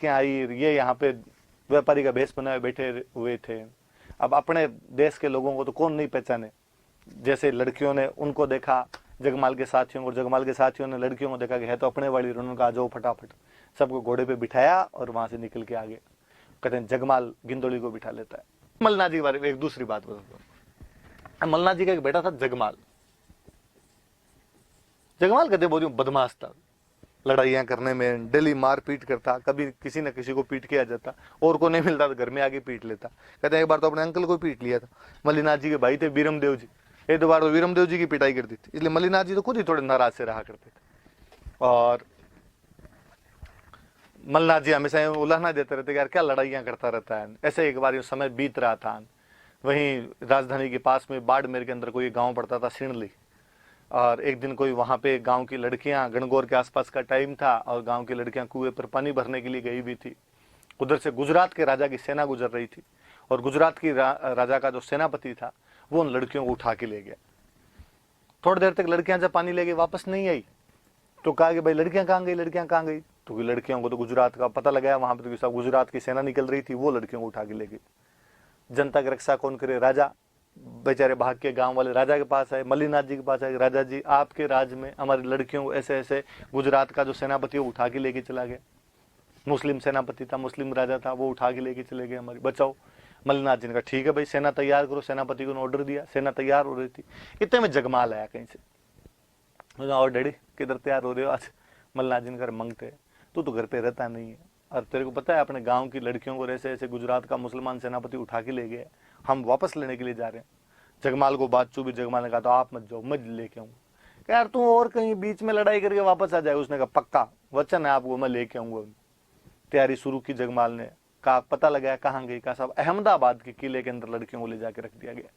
लड़कियां आई, ये यहाँ पे व्यापारी का भेष बनाए बैठे हुए थे। अब अपने देश के लोगों को तो कौन नहीं पहचाने। जैसे लड़कियों ने उनको देखा, जगमाल के साथियों को, और जगमाल के साथियों ने लड़कियों को देखा कि है तो अपने वाली, उन्होंने कहा आ जाओ फटाफट, सबको घोड़े पे बिठाया और वहां से निकल के आगे। कहते हैं जगमाल गिंदोली को बिठा लेता है। मल्लना जी के बारे में एक दूसरी बात बताता हूँ। मल्लना जी का एक बेटा था जगमाल। जगमाल कहते बहुत बदमाश था, लड़ाइयां करने में डेली मारपीट करता, कभी किसी न किसी को पीट के आ जाता, और को नहीं मिलता तो घर में आके पीट लेता। कहते हैं एक बार तो अपने अंकल को पीट लिया था। मल्लीनाथ जी के भाई थे वीरमदेव जी, एक दो बार तो वीरमदेव जी की पिटाई कर दी थी, इसलिए मल्लीनाथ जी तो खुद ही थोड़े नाराज से रहा करते थे। और मल्लनाथ जी हमेशा उलाहना देते रहते यार क्या लड़ाइयां करता रहता है। ऐसे एक बार समय बीत रहा था, वहीं राजधानी के पास में बाड़मेर के अंदर कोई गांव पड़ता था सिणली, और एक दिन कोई वहां पे गांव की लड़कियां, गणगौर के आसपास का टाइम था, और गांव की लड़कियां कुएं पर पानी भरने के लिए गई भी थी। उधर से गुजरात के राजा की सेना गुजर रही थी, और गुजरात की राजा का जो सेनापति था वो उन लड़कियों को उठा के ले गया। थोड़ी देर तक लड़कियां जब पानी लेके वापस नहीं आई तो कहा कि भाई लड़कियां कहाँ गई, लड़कियां कहाँ गई। तो लड़कियों को तो गुजरात का पता लगाया, वहां पर तो सब गुजरात की सेना निकल रही थी, वो लड़कियों को उठा के ले गई। जनता की रक्षा कौन करे, राजा बेचारे भाग के गांव वाले राजा के पास आए, मल्लीनाथ जी के पास आए, राजा जी आपके राज में हमारी लड़कियों को ऐसे ऐसे गुजरात का जो सेनापति वो उठा के लेके चला गया। मुस्लिम सेनापति था, मुस्लिम राजा था, वो उठा के लेके चले गए, हमारी बचाओ। मल्लीनाथ जी ने कहा ठीक है भाई सेना तैयार करो, सेनापति को ऑर्डर दिया, सेना तैयार हो रही थी। इतने में जगमाल आया कहीं से। और डैडी किधर तैयार हो रहे हो आज? मल्लीनाथ जी ने कहा मंगते तू तो घर पे रहता नहीं है, और तेरे को पता है अपने गांव की लड़कियों को ऐसे ऐसे गुजरात का मुसलमान सेनापति उठा के ले गया, हम वापस लेने के लिए जा रहे हैं। जगमाल को बात चुभी, जगमाल ने कहा तो आप मत जाओ, मैं लेके आऊंगा। यार तू और कहीं बीच में लड़ाई करके वापस आ जाए। उसने कहा पक्का वचन है आपको, मैं लेके आऊंगा। तैयारी शुरू की जगमाल ने, कहा पता लगाया कहाँ गई, कहा साहब अहमदाबाद के किले के अंदर लड़कियों को ले जाके रख दिया गया।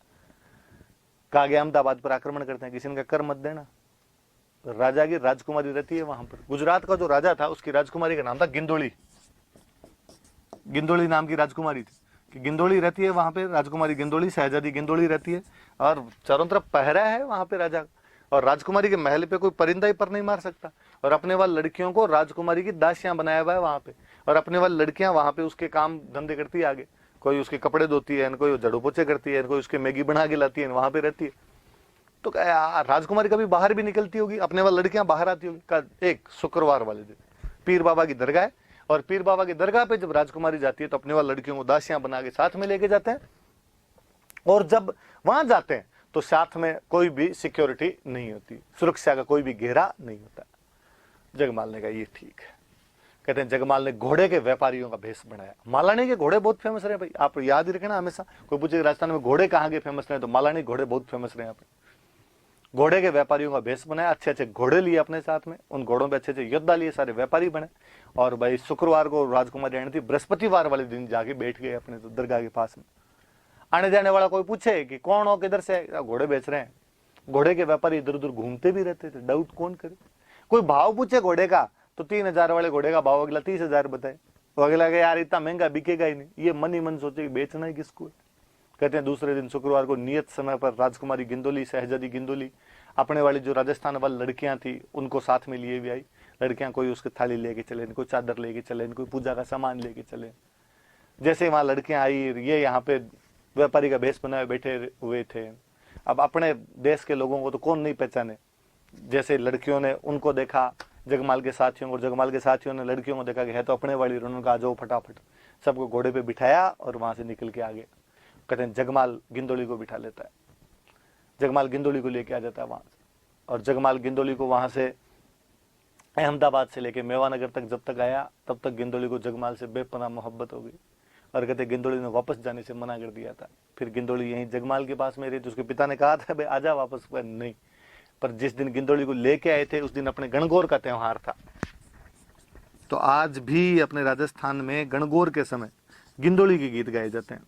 कहा गया अहमदाबाद पर आक्रमण करते हैं, किसी ने कहा कर मत देना, राजा की राजकुमारी रहती है वहां पर। गुजरात का जो राजा था उसकी राजकुमारी का नाम था गिंदोली, गिंदोली नाम की राजकुमारी थी, कि गिंदोली रहती है वहां पे, राजकुमारी गिंदोली, शहजादी गिंदोली रहती है, और चारों तरफ पहरा है वहां पे राजा। और राजकुमारी के महल पे कोई परिंदा ही पर नहीं मार सकता, और अपने वाली लड़कियों को राजकुमारी की दासियां बनाया हुआ है वहां पे, और अपने वाली लड़कियां वहां पे उसके काम धंधे करती है आगे, कोई उसके कपड़े धोती है, कोई झाड़ू पोछे करती है, कोई उसके मैगी बना के लाती है, वहां पे रहती है। तो राजकुमारी कभी बाहर भी निकलती होगी, अपने वाली लड़कियां बाहर आती होगी। एक शुक्रवार वाले दिन पीर बाबा की दरगाह है, और पीर बाबा की दरगाह पे जब राजकुमारी जाती है तो अपने वाली लड़कियों को दासियां बना के साथ में लेके जाते हैं, और जब वहां जाते हैं तो साथ में कोई भी सिक्योरिटी नहीं होती, सुरक्षा का कोई भी घेरा नहीं होता। जगमाल ने कहा ये ठीक है। कहते हैं जगमाल ने घोड़े के व्यापारियों का भेष बनाया। मालानी के घोड़े बहुत फेमस रहे भाई, आप याद ही रखना हमेशा, कोई पूछे राजस्थान में घोड़े कहाँ के फेमस रहे, तो मालानी घोड़े बहुत फेमस रहे। यहाँ पे घोड़े के व्यापारियों का भेष बनाया, अच्छे अच्छे घोड़े लिए अपने साथ में, उन घोड़ों पे अच्छे अच्छे योद्धा लिए, सारे व्यापारी बने। और भाई शुक्रवार को राजकुमारी आनी थी, बृहस्पतिवार वाले दिन जाके बैठ गए अपने तो दरगाह के पास में। आने जाने वाला कोई पूछे कि कौन हो, किधर से, घोड़े बेच रहे हैं। घोड़े के व्यापारी इधर उधर घूमते भी रहते थे, डाउट कौन करे। कोई भाव पूछे घोड़े का तो 3,000 वाले घोड़े का भाव अगला 30,000 बताए, तो अगला के यार इतना महंगा बिकेगा ही नहीं, ये मन ही मन सोचे कि बेचना ही किसको है। कहते हैं दूसरे दिन शुक्रवार को नियत समय पर राजकुमारी गिंदोली, शहजादी गिंदोली अपने वाली जो राजस्थान वाली लड़कियां थी उनको साथ में लिए भी आई। लड़कियां कोई उसकी थाली लेके चले, कोई चादर लेके चले, कोई पूजा का सामान लेके चले। जैसे वहां लड़कियां आई, ये यहाँ पे व्यापारी का भेष बनाए बैठे हुए थे। अब अपने देश के लोगों को तो कौन नहीं पहचाने। जैसे लड़कियों ने उनको देखा, जगमाल के साथियों को, और जगमाल के साथियों ने लड़कियों को देखा कि है तो अपने वाली, उन्होंने कहा आ जाओ फटाफट, सबको घोड़े पे बिठाया और वहां से निकल के आगे। कहते हैं जगमाल गिंदोली को बिठा लेता है, जगमाल गिंदोली को लेके आ जाता है वहां से, और जगमाल गिंदोली को वहां से अहमदाबाद से लेके मेवानगर तक जब तक आया तब तक गिंदोली को जगमाल से बेपनाह मोहब्बत हो गई। और कहते गिंदोली ने वापस जाने से मना कर दिया था। फिर गिंदोली यहीं जगमाल के पास में रही, तो उसके पिता ने कहा था भाई आजा वापस, नहीं। पर जिस दिन गिंदोली को लेके आए थे उस दिन अपने गणगौर का त्योहार था। तो आज भी अपने राजस्थान में गणगौर के समय गिंदोली के गीत गाए जाते हैं,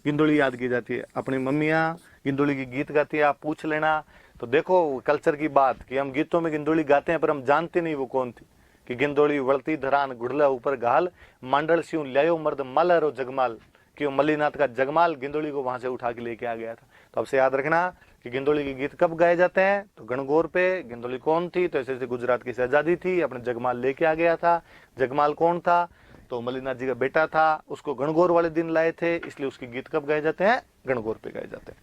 गिंदोली याद की जाती है। अपनी मम्मियाँ गिंदोली की गीत गाती है, आप पूछ लेना। तो देखो कल्चर की बात कि हम गीतों में गिंदोली गाते हैं पर हम जानते नहीं वो कौन थी। कि गिंदोली वळती धरान गुड़ला ऊपर घाल, मांडल स्यूं ल्यायो मर्द मालरो जगमाल, कि मल्लीनाथ का जगमाल गिंदोली को वहां से उठा के लेके आ गया था। तो अब से याद रखना कि गिंदोली के गीत कब गाए जाते हैं, तो गणगौर पे। गिंदोली कौन थी, तो ऐसे ऐसे गुजरात की शहजादी थी, अपने जगमाल लेके आ गया था। जगमाल कौन था, तो मल्लिनाथ जी का बेटा था, उसको गणगौर वाले दिन लाए थे, इसलिए उसके गीत कब गाए जाते हैं? गणगौर पे गाए जाते हैं।